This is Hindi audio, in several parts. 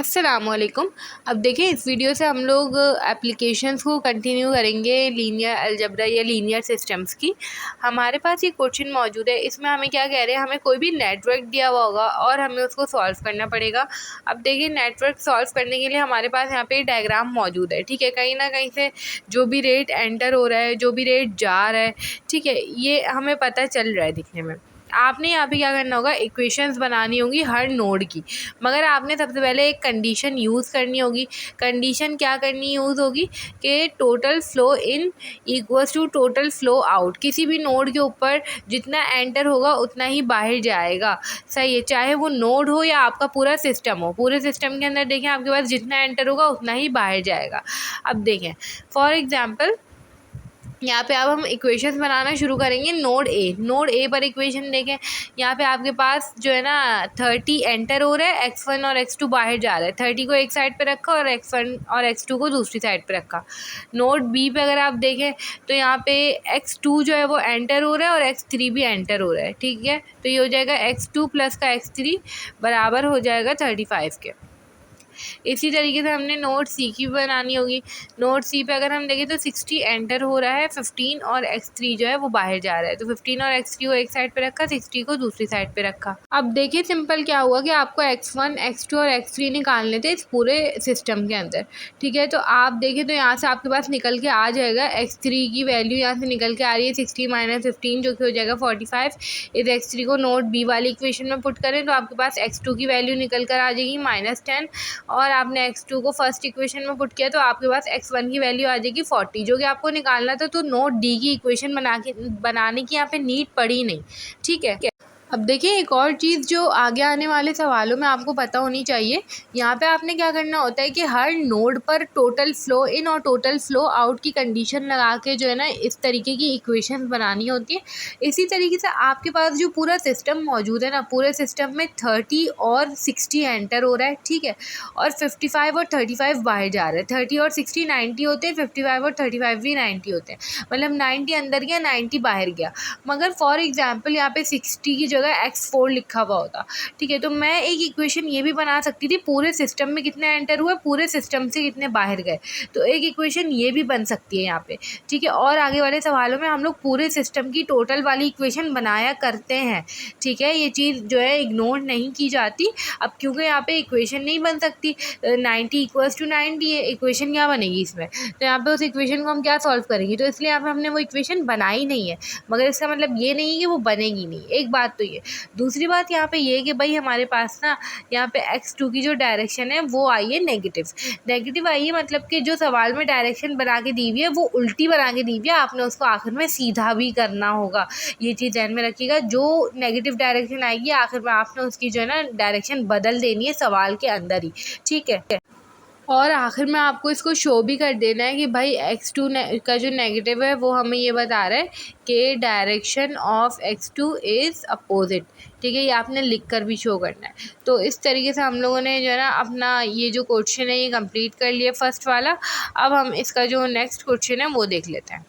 अस्सलामुअलैकुम। अब देखिए इस वीडियो से हम लोग एप्लीकेशंस को कंटिन्यू करेंगे लीनियर अलजेब्रा या लीनियर सिस्टम्स की। हमारे पास ये क्वेश्चन मौजूद है, इसमें हमें क्या कह रहे हैं, हमें कोई भी नेटवर्क दिया हुआ होगा और हमें उसको सॉल्व करना पड़ेगा। अब देखिए नेटवर्क सॉल्व करने के लिए हमारे पास यहाँ पे डायग्राम मौजूद है, ठीक है। कहीं ना कहीं से जो भी रेट एंटर हो रहा है, जो भी रेट जा रहा है, ठीक है, ये हमें पता चल रहा है दिखने में। आपने यहाँ पे क्या करना होगा, इक्वेशंस बनानी होगी हर नोड की, मगर आपने सबसे पहले एक कंडीशन यूज़ करनी होगी। कंडीशन क्या करनी यूज़ होगी कि total flow in equals to total flow out. किसी भी नोड के ऊपर जितना एंटर होगा उतना ही बाहर जाएगा, सही है। चाहे वो नोड हो या आपका पूरा सिस्टम हो, पूरे सिस्टम के अंदर देखें आपके पास जितना एंटर होगा उतना ही बाहर जाएगा। अब देखें फॉर एग्ज़ाम्पल यहाँ पे अब हम इक्वेशंस बनाना शुरू करेंगे। नोड ए पर इक्वेशन देखें, यहाँ पे आपके पास जो है ना 30 एंटर हो रहा है, x1 और x2 बाहर जा रहा है। 30 को एक साइड पे रखा और x1 और x2 को दूसरी साइड पे रखा। नोड बी पे अगर आप देखें तो यहाँ पे x2 जो है वो एंटर हो रहा है और x3 भी एंटर हो रहा है, ठीक है। तो ये हो जाएगा x2 प्लस का x3 बराबर हो जाएगा 35 के। इसी तरीके से हमने नोड सी की बनानी होगी। नोड सी पे अगर हम देखें तो 60 एंटर हो रहा है, 15 और x3 जो है वो बाहर जा रहा है। तो 15 और x3 को एक साइड पे रखा, 60 को दूसरी साइड पे रखा। अब देखिए सिंपल क्या हुआ कि आपको x1, x2 और x3 निकालने थे इस पूरे सिस्टम के अंदर, ठीक है। तो आप देखें तो यहाँ से आपके पास निकल के आ जाएगा x3 की वैल्यू यहाँ से निकल के आ रही है 60 माइनस 15 जो कि हो जाएगा 45। इस x3 को नोड बी वाली इक्वेशन में पुट करें तो आपके पास x2 की वैल्यू निकल कर आ जाएगी -10 और आपने x2 को फर्स्ट इक्वेशन में पुट किया तो आपके पास x1 की वैल्यू आ जाएगी 40 जो कि आपको निकालना था। तो नोड डी की इक्वेशन बनाने की यहाँ पे नीड पड़ी नहीं, ठीक है। अब देखिए एक और चीज़ जो आगे आने वाले सवालों में आपको पता होनी चाहिए, यहाँ पे आपने क्या करना होता है कि हर नोड पर टोटल फ्लो इन और टोटल फ्लो आउट की कंडीशन लगा के जो है ना इस तरीके की इक्वेशंस बनानी होती है। इसी तरीके से आपके पास जो पूरा सिस्टम मौजूद है ना, पूरे सिस्टम में 30 और 60 एंटर हो रहा है, ठीक है, और 55 और 35 बाहर जा रहे हैं। 30 और 60 90 होते हैं, 55 और 35 भी 90 होते हैं, मतलब 90 अंदर गया 90 बाहर गया। मगर फॉर एग्जाम्पल यहाँ पे 60 की जगह x4 लिखा हुआ होता, ठीक है, तो मैं एक इक्वेशन ये भी बना सकती थी पूरे सिस्टम में कितने एंटर हुए, पूरे सिस्टम से कितने बाहर गए। तो एक इक्वेशन ये भी बन सकती है यहाँ पे, ठीक है। और आगे वाले सवालों में हम लोग पूरे सिस्टम की टोटल वाली इक्वेशन बनाया करते हैं, ठीक है। ये चीज़ जो है इग्नोर नहीं की जाती। अब क्योंकि यहाँ पे इक्वेशन नहीं बन सकती, 90 इक्वल्स टू 90 है, इक्वेशन क्या बनेगी इसमें, तो यहाँ पे उस इक्वेशन को हम क्या सॉल्व करेंगे, तो इसलिए यहाँ पे हमने वो इक्वेशन बनाई नहीं है। मगर इसका मतलब ये नहीं है कि वो बनेगी नहीं, एक बात तो ये। दूसरी बात यहाँ पे ये है कि भाई हमारे पास ना यहाँ पे x2 की जो डायरेक्शन है वो आई है नेगेटिव आई है, मतलब कि जो सवाल में डायरेक्शन बना के दी हुई है वो उल्टी बना के दी हुई है, आपने उसको आखिर में सीधा भी करना होगा। ये चीज़ ध्यान में रखिएगा, जो नेगेटिव डायरेक्शन आएगी आखिर में आपने उसकी जो है ना डायरेक्शन बदल देनी है सवाल के अंदर ही, ठीक है। और आखिर में आपको इसको शो भी कर देना है कि भाई x2 का जो नेगेटिव है वो हमें ये बता रहा है कि direction of x2 is opposite, ठीक है। ये आपने लिख कर भी शो करना है। तो इस तरीके से हम लोगों ने जो है ना अपना ये जो क्वेश्चन है ये कंप्लीट कर लिया फर्स्ट वाला। अब हम इसका जो नेक्स्ट क्वेश्चन है वो देख लेते हैं।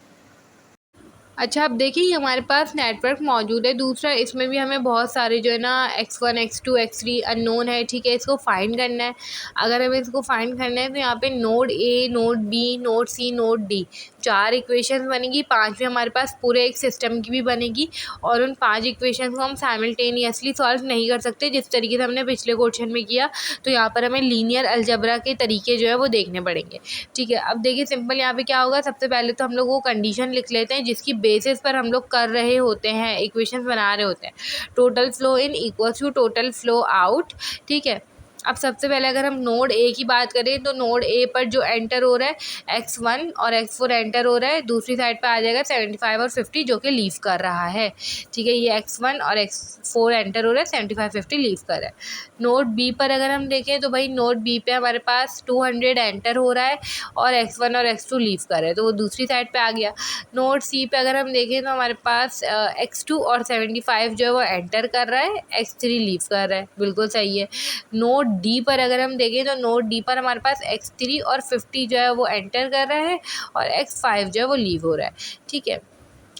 अच्छा अब देखिए हमारे पास नेटवर्क मौजूद है दूसरा, इसमें भी हमें बहुत सारे जो है ना x1 x2 x3 अननोन है, ठीक है। इसको फाइंड करना है। अगर हमें इसको फाइंड करना है तो यहाँ पे node A, node B, node C, node D 4 equations बनेगी, 5 हमारे पास पूरे एक सिस्टम की भी बनेगी। और उन 5 इक्वेशंस को हम साइमल्टेनियसली सॉल्व नहीं कर सकते जिस तरीके से हमने पिछले क्वेश्चन में किया। तो यहाँ पर हमें लीनियर अलजेब्रा के तरीके जो है वो देखने पड़ेंगे, ठीक है। अब देखिए सिंपल यहाँ पे क्या होगा, सबसे पहले तो हम लोग वो कंडीशन लिख लेते हैं जिसकी बेसिस पर हम लोग कर रहे होते हैं, इक्वेशंस बना रहे होते हैं। Total flow in equals to total flow out, ठीक है। अब सबसे पहले अगर हम नोड ए की बात करें तो नोड ए पर जो एंटर हो रहा है x1 और x4 एंटर हो रहा है, दूसरी साइड पर आ जाएगा 75 और 50 जो कि लीव कर रहा है, ठीक है। ये x1 और x4 एंटर हो रहा है, 75 50 लीव कर रहा है। नोड बी पर अगर हम देखें तो भाई नोड बी पे हमारे पास 200 एंटर हो रहा है और x1 और x2 लीव कर रहे हैं, तो वो दूसरी साइड पे आ गया। नोड सी पे अगर हम देखें तो हमारे पास x2 और 75 जो है वो एंटर कर रहा है, x3 लीव कर रहा है, बिल्कुल सही है। नोड डी पर अगर हम देखें तो नोड डी पर हमारे पास x3 और 50 जो है वो एंटर कर रहा है और x5 जो है वो लीव हो रहा है, ठीक है।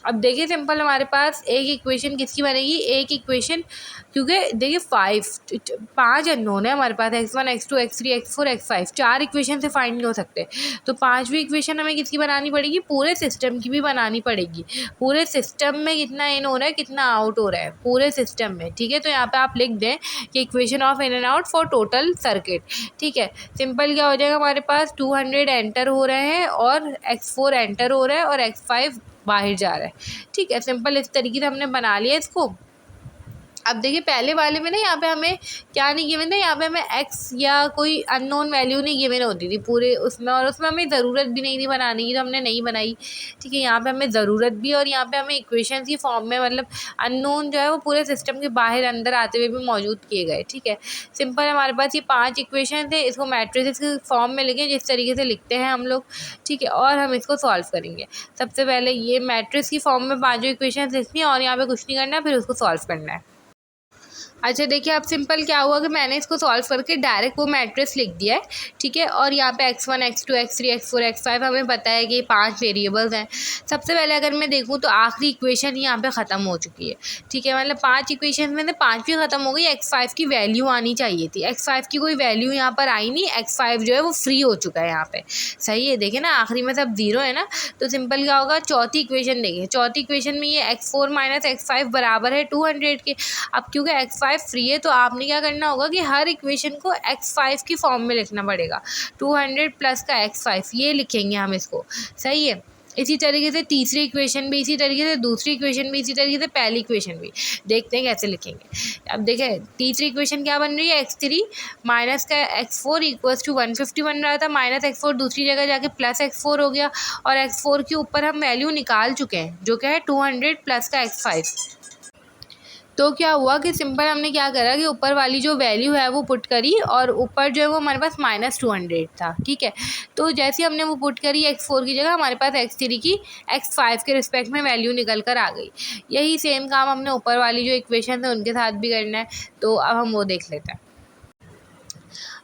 अब देखिए सिंपल हमारे पास एक इक्वेशन किसकी बनेगी, एक इक्वेशन, क्योंकि देखिए 5 अननोन है हमारे पास, x1 x2 x3 x4 x5, 4 equation से फाइंड नहीं हो सकते। तो 5वीं इक्वेशन हमें किसकी बनानी पड़ेगी, पूरे सिस्टम की भी बनानी पड़ेगी। पूरे सिस्टम में कितना इन हो रहा है, कितना आउट हो रहा है पूरे सिस्टम में, ठीक है। तो यहाँ पे आप लिख दें कि equation of in and out for total circuit, ठीक है। सिंपल क्या हो जाएगा, हमारे पास 200 एंटर हो रहे हैं और x4 एंटर हो रहा है और x5 बाहर जा रहा है, ठीक है। सिंपल इस तरीके से हमने बना लिया इसको। अब देखिए पहले वाले में ना यहाँ पे हमें क्या नहीं गिवन था, यहाँ पे हमें x या कोई अननोन वैल्यू नहीं गिवन होती थी पूरे उसमें, और उसमें हमें ज़रूरत भी नहीं थी बनाने की, तो हमने नहीं बनाई, ठीक है। यहाँ पे हमें ज़रूरत भी, और यहाँ पे हमें इक्वेशन की फॉर्म में, मतलब अननोन जो है वो पूरे सिस्टम के बाहर अंदर आते हुए भी मौजूद किए गए, ठीक है। सिंपल हमारे पास ये 5 इक्वेशन थे, इसको मैट्रिसेस के फॉर्म में लिखें जिस तरीके से लिखते हैं हम लोग, ठीक है। और हम इसको सॉल्व करेंगे। सबसे पहले ये मैट्रिक्स की फॉर्म में 5 इक्वेशन लिखनी है और यहाँ पे कुछ नहीं करना है, फिर उसको सॉल्व करना है। अच्छा देखिए अब सिंपल क्या हुआ कि मैंने इसको सॉल्व करके डायरेक्ट वो मैट्रिक्स लिख दिया है, ठीक है। और यहाँ पे x1 x2 x3 x4 x5 हमें पता है कि 5 वेरिएबल्स हैं। सबसे पहले अगर मैं देखूँ तो आखिरी इक्वेशन यहाँ पे ख़त्म हो चुकी है, ठीक है। मतलब 5 इक्वेशन में से 5वीं ख़त्म हो गई, x5 की वैल्यू आनी चाहिए थी, x5 की कोई वैल्यू यहाँ पर आई नहीं, x5 जो है वो फ्री हो चुका है यहाँ पे, सही है। देखिए ना आखिरी में सब 0 है ना, तो सिंपल क्या होगा, चौथी इक्वेशन देखिए, चौथी इक्वेशन में ये x4 माइनस x5 बराबर है 200 के। अब क्योंकि x5 फ्री है तो आपने क्या करना होगा कि हर इक्वेशन को x5 की फॉर्म में लिखना पड़ेगा, 200 प्लस का x5 ये लिखेंगे हम इसको, सही है। इसी तरीके से तीसरी इक्वेशन भी, इसी तरीके से दूसरी इक्वेशन भी, इसी तरीके से पहली इक्वेशन भी। देखते हैं कैसे लिखेंगे। अब देखें तीसरी इक्वेशन क्या बन रही है, x3 माइनस का x4 इक्वल्स टू 150 बन रहा था, माइनस x4 दूसरी जगह जाके प्लस x4 हो गया, और x4 के ऊपर हम वैल्यू निकाल चुके हैं जो क्या है 200 प्लस का x5। तो क्या हुआ कि सिंपल हमने क्या करा कि ऊपर वाली जो वैल्यू है वो पुट करी, और ऊपर जो है वो हमारे पास -200 था, ठीक है। तो जैसे हमने वो पुट करी x4 की जगह, हमारे पास x3 की x5 के रिस्पेक्ट में वैल्यू निकल कर आ गई। यही सेम काम हमने ऊपर वाली जो इक्वेशन है उनके साथ भी करना है, तो अब हम वो देख लेते हैं।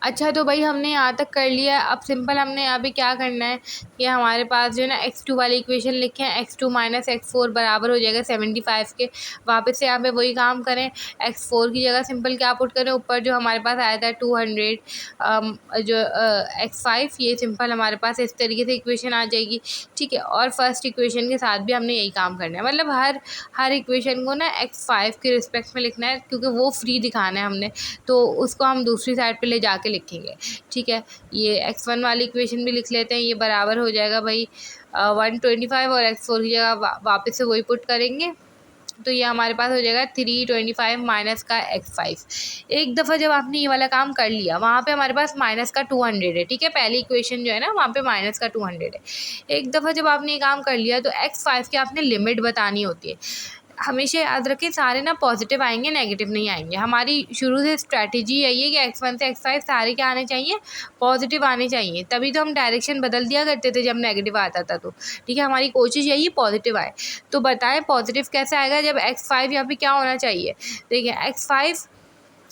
अच्छा तो भाई हमने यहाँ तक कर लिया। अब सिंपल हमने यहाँ पे क्या करना है कि हमारे पास जो है ना x2 वाली इक्वेशन लिखें, x2 माइनस x4 बराबर हो जाएगा 75 के। वापस से यहाँ पे वही काम करें, x4 की जगह सिंपल क्या पुट करें, ऊपर जो हमारे पास आया था 200 जो x5, ये सिंपल हमारे पास इस तरीके से इक्वेशन आ जाएगी, ठीक है। और फर्स्ट इक्वेशन के साथ भी हमने यही काम करना है, मतलब हर इक्वेशन को ना x5 के रिस्पेक्ट में लिखना है, क्योंकि वो फ्री दिखाना है हमने, तो उसको हम दूसरी साइड पे ले जाके लिखेंगे, ठीक है। ये x1 वाली इक्वेशन भी लिख लेते हैं, ये बराबर हो जाएगा भाई 125, और x4 की जगह वापस से वही पुट करेंगे, तो ये हमारे पास हो जाएगा 325 माइनस का x5। एक दफ़ा जब आपने ये वाला काम कर लिया, वहाँ पे हमारे पास माइनस का 200 है, ठीक है। पहली इक्वेशन जो है ना वहाँ पे माइनस का 200 है। एक दफ़ा जब आपने ये काम कर लिया तो x5 की आपने लिमिट बतानी होती है। हमेशा याद रखें सारे ना पॉजिटिव आएंगे, नेगेटिव नहीं आएंगे। हमारी शुरू से स्ट्रैटेजी यही है कि x1 से x5 सारे क्या आने चाहिए, पॉजिटिव आने चाहिए, तभी तो हम डायरेक्शन बदल दिया करते थे जब नेगेटिव आता था तो, ठीक है। हमारी कोशिश यही है पॉजिटिव आए। तो बताएं पॉजिटिव कैसे आएगा, जब x5 यहाँ पे क्या होना चाहिए, देखिए x5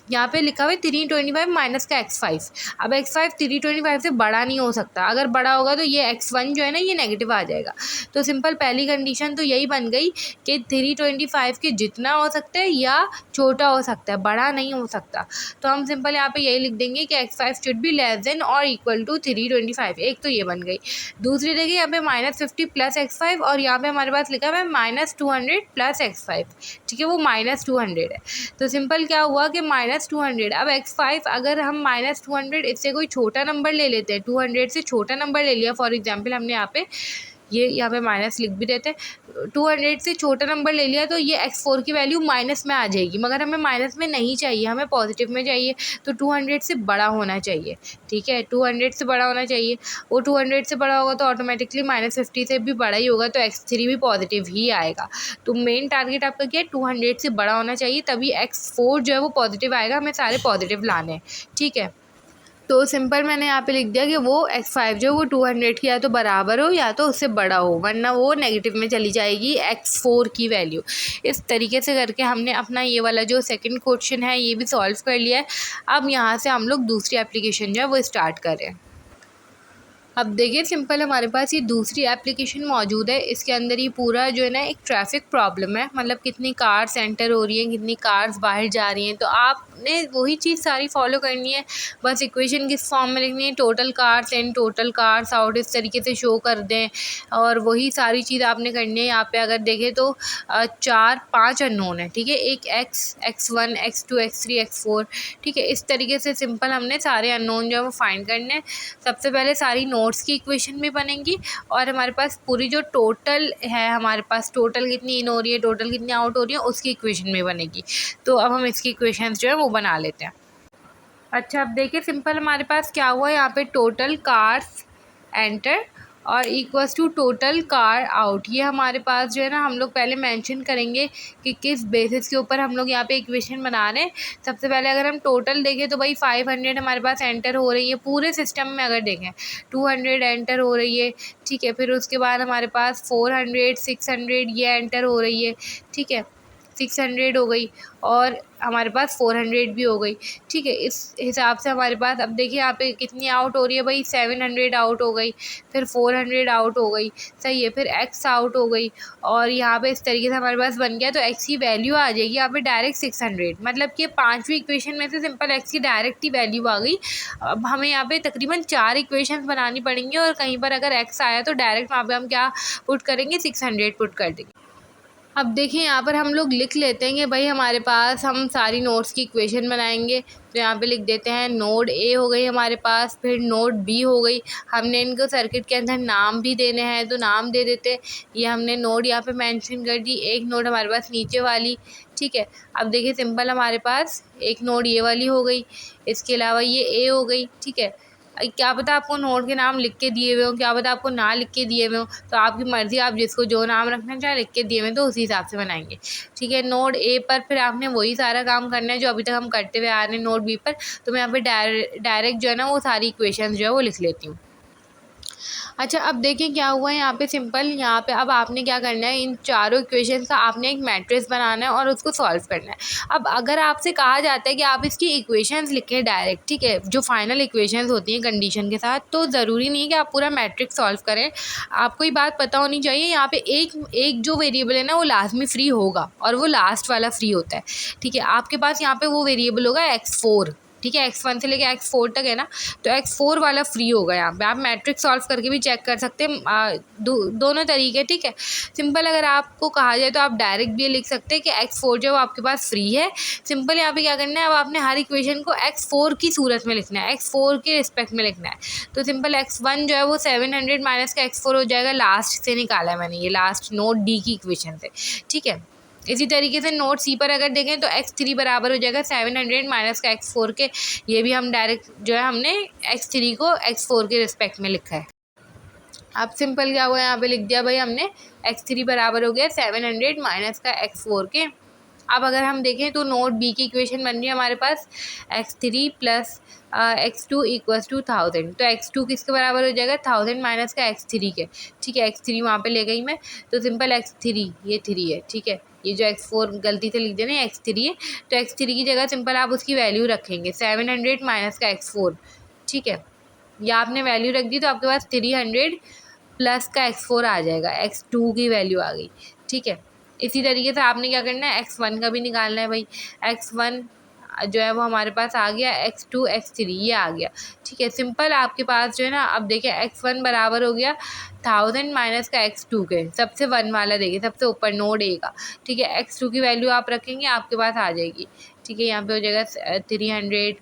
यहाँ पे लिखा हुआ है 325 माइनस का x5। अब x5 325 से बड़ा नहीं हो सकता, अगर बड़ा होगा तो ये x1 जो है ना ये नेगेटिव आ जाएगा। तो सिंपल पहली कंडीशन तो यही बन गई कि 325 के जितना हो सकता है या छोटा हो सकता है, बड़ा नहीं हो सकता। तो हम सिंपल यहाँ पे यही लिख देंगे कि x5 should be less than और इक्वल टू 325। एक तो ये बन गई। दूसरी देखिए यहाँ पे -50 प्लस x5, और यहाँ पे हमारे पास लिखा हुआ है -200 प्लस x5, ठीक है, वो -200 है। तो सिंपल क्या हुआ कि -200। अब x5 अगर हम -200 इससे कोई छोटा नंबर ले लेते हैं, 200 से छोटा नंबर ले लिया फॉर एग्जांपल, हमने यहाँ पे माइनस लिख भी देते हैं, 200 से छोटा नंबर ले लिया तो ये x4 की वैल्यू माइनस में आ जाएगी, मगर हमें माइनस में नहीं चाहिए, हमें पॉजिटिव में चाहिए। तो 200 से बड़ा होना चाहिए, ठीक है, 200 से बड़ा होना चाहिए। वो 200 से बड़ा होगा तो ऑटोमेटिकली -50 से भी बड़ा ही होगा, तो x3 भी पॉजिटिव ही आएगा। तो मेन टारगेट आपका क्या है, 200 से बड़ा होना चाहिए, तभी x4 जो है वो पॉजिटिव आएगा। हमें सारे पॉजिटिव लाने हैं, ठीक है। तो सिंपल मैंने यहाँ पे लिख दिया कि वो x5 जो वो 200 की या तो बराबर हो या तो उससे बड़ा हो, वरना वो नेगेटिव में चली जाएगी x4 की वैल्यू। इस तरीके से करके हमने अपना ये वाला जो सेकंड क्वेश्चन है ये भी सॉल्व कर लिया है। अब यहाँ से हम लोग दूसरी एप्लीकेशन जो है वो स्टार्ट करें। अब देखिए सिंपल हमारे पास ये दूसरी एप्लीकेशन मौजूद है। इसके अंदर ये पूरा जो है ना एक ट्रैफिक प्रॉब्लम है, मतलब कितनी कार्स एंटर हो रही हैं, कितनी कार्स बाहर जा रही हैं। तो आपने वही चीज़ सारी फॉलो करनी है, बस इक्वेशन किस फॉर्म में लिखनी है, total cars in total cars out इस तरीके से शो कर दें, और वही सारी चीज़ आपने करनी है। यहाँ पे अगर देखें तो 4-5 अननोन है, ठीक है, एक x1 x2 x3 x4, ठीक है। इस तरीके से सिंपल हमने सारे अननोन जो है वो फाइंड करने हैं। सबसे पहले सारी नोड्स की इक्वेशन भी बनेंगी, और हमारे पास पूरी जो टोटल है, हमारे पास टोटल कितनी इन हो रही है, टोटल कितनी आउट हो रही है, उसकी इक्वेशन भी बनेगी। तो अब हम इसकी इक्वेशंस जो है वो बना लेते हैं। अच्छा, अब देखिए सिंपल हमारे पास क्या हुआ है, यहाँ पे टोटल कार्स एंटर और equals to total car out. ये हमारे पास जो है ना, हम लोग पहले मेंशन करेंगे कि किस बेसिस के ऊपर हम लोग यहाँ पे इक्वेशन बना रहे हैं। सबसे पहले अगर हम टोटल देखें तो भाई 500 हमारे पास एंटर हो रही है पूरे सिस्टम में। अगर देखें 200 एंटर हो रही है, ठीक है। फिर उसके बाद हमारे पास 400 600 ये एंटर हो रही है, ठीक है। 600 हो गई और हमारे पास 400 भी हो गई, ठीक है। इस हिसाब से हमारे पास अब देखिए यहाँ पे कितनी आउट हो रही है भाई, 700 आउट हो गई, फिर 400 आउट हो गई, सही है। फिर x आउट हो गई, और यहाँ पे इस तरीके से हमारे पास बन गया। तो x की वैल्यू आ जाएगी यहाँ पे डायरेक्ट 600, मतलब कि 5वीं इक्वेशन में से सिंपल x की डायरेक्ट ही वैल्यू आ गई। अब हमें यहाँ पे तकरीबन 4 इक्वेशन बनानी पड़ेंगी, और कहीं पर अगर x आया तो डायरेक्ट वहाँ पे हम क्या पुट करेंगे, 600 पुट कर देंगे। अब देखिए यहाँ पर हम लोग लिख लेते हैं कि भाई हमारे पास हम सारी नोड्स की इक्वेशन बनाएंगे। तो यहाँ पे लिख देते हैं नोड ए हो गई हमारे पास, फिर नोड बी हो गई। हमने इनको सर्किट के अंदर नाम भी देने हैं तो नाम दे देते हैं। ये हमने नोड यहाँ पे मेंशन कर दी। एक नोड हमारे पास नीचे वाली, ठीक है। अब देखिए सिंपल हमारे पास एक नोड ये वाली हो गई, इसके अलावा ये ए हो गई, ठीक है। क्या पता आपको नोड के नाम लिख के दिए हुए हो, क्या पता आपको ना लिख के दिए हुए हो, तो आपकी मर्ज़ी, आप जिसको जो नाम रखना चाहे लिख के दिए हुए तो उसी हिसाब से बनाएंगे, ठीक है। नोड ए पर फिर आपने वही सारा काम करना है जो अभी तक हम करते हुए आ रहे हैं नोड बी पर। तो मैं यहाँ पे डायरेक्ट जो है ना वो सारी इक्वेशन जो है वो लिख लेती हूँ। अच्छा, अब देखिए क्या हुआ है यहाँ पे सिंपल, यहाँ पे अब आपने क्या करना है, इन चारों इक्वेशंस का आपने एक मैट्रिक्स बनाना है और उसको सॉल्व करना है। अब अगर आपसे कहा जाता है कि आप इसकी इक्वेशंस लिखें डायरेक्ट, ठीक है, जो फाइनल इक्वेशंस होती हैं कंडीशन के साथ, तो ज़रूरी नहीं है कि आप पूरा मैट्रिक्स सॉल्व करें। आपको ये बात पता होनी चाहिए, यहाँ पे एक जो वेरिएबल है ना वो लाजमी फ्री होगा, और वो लास्ट वाला फ्री होता है, ठीक है। आपके पास यहाँ पे वो वेरिएबल होगा x4, ठीक है। x1 से लेके x4 तक है ना, तो x4 वाला फ्री होगा। यहाँ पे आप मैट्रिक्स सॉल्व करके भी चेक कर सकते हैं, दोनों तरीके, ठीक है। सिंपल अगर आपको कहा जाए तो आप डायरेक्ट भी लिख सकते हैं कि x4 जो आपके पास फ्री है। सिंपल यहाँ पे क्या करना है, अब आपने हर इक्वेशन को x4 की सूरत में लिखना है, x4 के रिस्पेक्ट में लिखना है। तो सिंपल x1 जो है वो 700 माइनस का x4 हो जाएगा, लास्ट से निकाला है मैंने, ये लास्ट नोट डी की इक्वेशन से, ठीक है। इसी तरीके से नोट सी पर अगर देखें तो x3 बराबर हो जाएगा 700 माइनस का x4 के। ये भी हम डायरेक्ट जो है हमने x3 को x4 के रिस्पेक्ट में लिखा है। अब सिंपल क्या हुआ, यहाँ पे लिख दिया भाई हमने x3 बराबर हो गया 700 माइनस का x4 के। अब अगर हम देखें तो नोट बी की इक्वेशन बन रही है हमारे पास x3 plus x2 equals to 1000। तो x2 किसके बराबर हो जाएगा, 1000 माइनस का x3 के, ठीक है। x3 वहाँ पे ले गई मैं, तो सिंपल x3 ये 3 है, ठीक है। ये जो x4 गलती से लिख देना x3 है, तो x3 की जगह सिंपल आप उसकी वैल्यू रखेंगे 700 माइनस का x4, ठीक है। या आपने वैल्यू रख दी तो आपके पास 300 प्लस का x4 आ जाएगा, x2 की वैल्यू आ गई, ठीक है। इसी तरीके से आपने क्या करना है, x1 का भी निकालना है भाई। x1 जो है वो हमारे पास आ गया, x2 x3 ये आ गया, ठीक है। सिंपल आपके पास जो है ना, अब देखिए x1 बराबर हो गया 1000 माइनस का x2 के, सबसे 1 वाला देखिए सबसे ऊपर नोड ए का, ठीक है। x2 की वैल्यू आप रखेंगे, आपके पास आ जाएगी, ठीक है। यहाँ पे हो जाएगा 300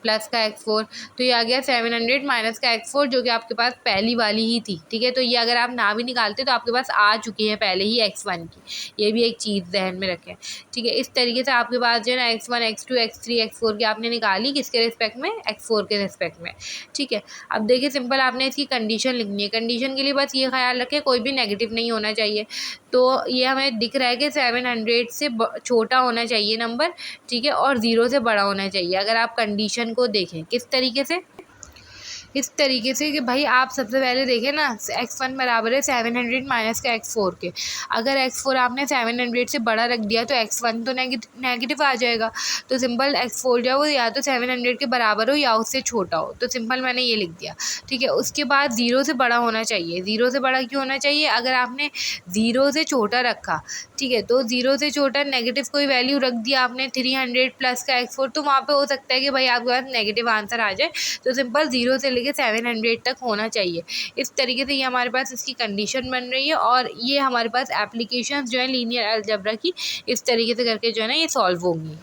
प्लस का x4, तो ये आ गया 700 माइनस का x4 जो कि आपके पास पहली वाली ही थी, ठीक है। तो ये अगर आप ना भी निकालते तो आपके पास आ चुकी है पहले ही x1 की, ये भी एक चीज़ जहन में रखें, ठीक है। इस तरीके से आपके पास जो है ना x1 x2 x3 x4 की आपने निकाली, किसके रिस्पेक्ट में, x4 के रिस्पेक्ट में, ठीक है। अब देखिए सिंपल आपने इसकी कंडीशन लिखनी है। कंडीशन के लिए बस ये ख्याल रखें कोई भी नेगेटिव नहीं होना चाहिए। तो ये हमें दिख रहा है कि 700 से छोटा होना चाहिए नंबर, ठीक है, और 0 से बड़ा होना चाहिए। अगर आप कंडीशन को देखें किस तरीके से, इस तरीके से कि भाई आप सबसे पहले देखें ना, x1 बराबर है 700 माइनस का x4 के। अगर x4 आपने 700 से बड़ा रख दिया तो x1 तो नेगेटिव आ जाएगा। तो सिंपल x4 जो है वो या तो 700 के बराबर हो या उससे छोटा हो। तो सिंपल मैंने ये लिख दिया, ठीक है। उसके बाद 0 से बड़ा होना चाहिए। 0 से बड़ा क्यों होना चाहिए? अगर आपने 0 से छोटा रखा, ठीक है, तो 0 से छोटा नेगेटिव कोई वैल्यू रख दिया आपने 300 प्लस का x4, तो वहाँ पे हो सकता है कि भाई आपके पास नेगेटिव आंसर आ जाए। तो सिंपल 0 से लेके 700 तक होना चाहिए। इस तरीके से ये हमारे पास इसकी कंडीशन बन रही है और ये हमारे पास एप्लीकेशंस जो है लीनियर अलजेब्रा की इस तरीके से करके जो है ना ये सॉल्व होंगी।